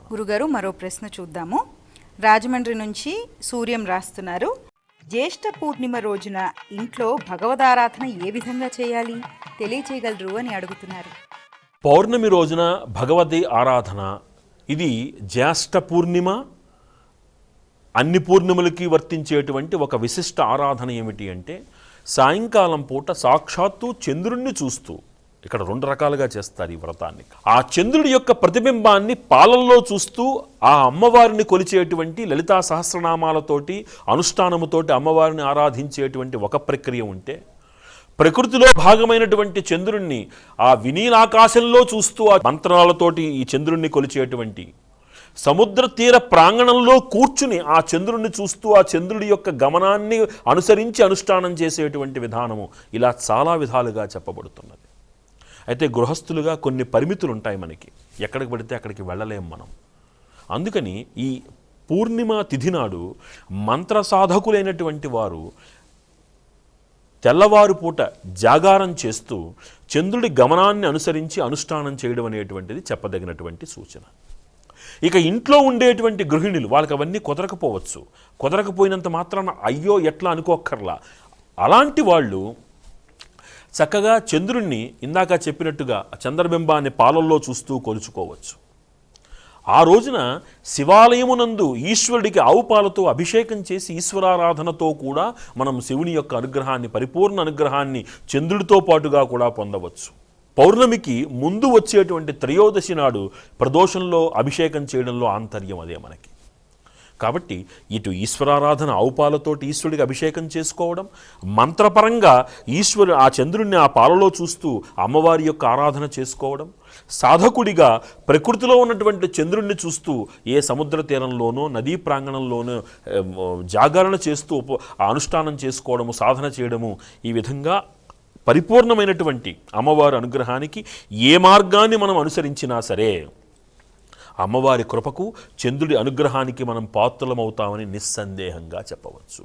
గురుగారు మరో ప్రశ్న చూద్దాము. రాజమండ్రి నుంచి సూర్యం రాస్తున్నారు. జ్యేష్ఠ పూర్ణిమ రోజున ఇంట్లో భగవదారాధన ఏ విధంగా చేయాలి తెలియచేయగలరు అని అడుగుతున్నారు. పౌర్ణమి రోజున భగవతి ఆరాధన ఇది జ్యేష్ఠ పూర్ణిమ అన్ని పూర్ణిమలకి వర్తించేటువంటి ఒక విశిష్ట ఆరాధన ఏమిటి అంటే సాయంకాలం పూట సాక్షాత్తు చంద్రుణ్ణి చూస్తూ, ఇక్కడ 2 రకాలుగా చేస్తారు ఈ వ్రతాన్ని. ఆ చంద్రుడి యొక్క ప్రతిబింబాన్ని పాలల్లో చూస్తూ ఆ అమ్మవారిని కొలిచేటువంటి లలితా సహస్రనామాలతోటి అనుష్ఠానముతోటి అమ్మవారిని ఆరాధించేటువంటి ఒక ప్రక్రియ ఉంటే, ప్రకృతిలో భాగమైనటువంటి చంద్రుణ్ణి ఆ వినీలాకాశంలో చూస్తూ ఆ మంత్రాలతోటి ఈ చంద్రుణ్ణి కొలిచేటువంటి, సముద్ర తీర ప్రాంగణంలో కూర్చుని ఆ చంద్రుణ్ణి చూస్తూ ఆ చంద్రుడి యొక్క గమనాన్ని అనుసరించి అనుష్ఠానం చేసేటువంటి విధానము, ఇలా చాలా విధాలుగా చెప్పబడుతున్నది. అయితే గృహస్థులుగా కొన్ని పరిమితులు ఉంటాయి మనకి, ఎక్కడికి పడితే అక్కడికి వెళ్ళలేం మనం. అందుకని ఈ పూర్ణిమ తిథి నాడు మంత్ర సాధకులైనటువంటి వారు తెల్లవారు పూట జాగారం చేస్తూ చంద్రుడి గమనాన్ని అనుసరించి అనుష్ఠానం చేయడం అనేటువంటిది చెప్పదగినటువంటి సూచన. ఇక ఇంట్లో ఉండేటువంటి గృహిణులు వాళ్ళకి అవన్నీ కుదరకపోవచ్చు. కుదరకపోయినంత మాత్రాన అయ్యో ఎట్లా అనుకోక్కర్లా. అలాంటి వాళ్ళు చక్కగా చంద్రుణ్ణి ఇందాక చెప్పినట్టుగా చంద్రబింబాన్ని పాలల్లో చూస్తూ కొలుచుకోవచ్చు. ఆ రోజున శివాలయమునందు ఈశ్వరుడికి ఆవు పాలతో అభిషేకం చేసి ఈశ్వరారాధనతో కూడా మనం శివుని యొక్క అనుగ్రహాన్ని, పరిపూర్ణ అనుగ్రహాన్ని చంద్రుడితో పాటుగా కూడా పొందవచ్చు. పౌర్ణమికి ముందు వచ్చేటువంటి త్రయోదశి నాడు ప్రదోషంలో అభిషేకం చేయడంలో ఆంతర్యం అదే మనకి. కాబట్టి ఇటు ఈశ్వరారాధన ఆవు పాలతోటి ఈశ్వరుడికి అభిషేకం చేసుకోవడం, మంత్రపరంగా ఆ చంద్రుడిని ఆ పాలలో చూస్తూ అమ్మవారి యొక్క ఆరాధన చేసుకోవడం, సాధకుడిగా ప్రకృతిలో ఉన్నటువంటి చంద్రుడిని చూస్తూ ఏ సముద్ర తీరంలోనో నదీ ప్రాంగణంలోనో జాగరణ చేస్తూ అనుష్ఠానం చేసుకోవడము, సాధన చేయడము, ఈ విధంగా పరిపూర్ణమైనటువంటి అమ్మవారి అనుగ్రహానికి ఏ మార్గాన్ని మనం అనుసరించినా సరే అమ్మవారి కృపకు, చంద్రుడి అనుగ్రహానికి మనం పాత్రలమవుతామని నిస్సందేహంగా చెప్పవచ్చు.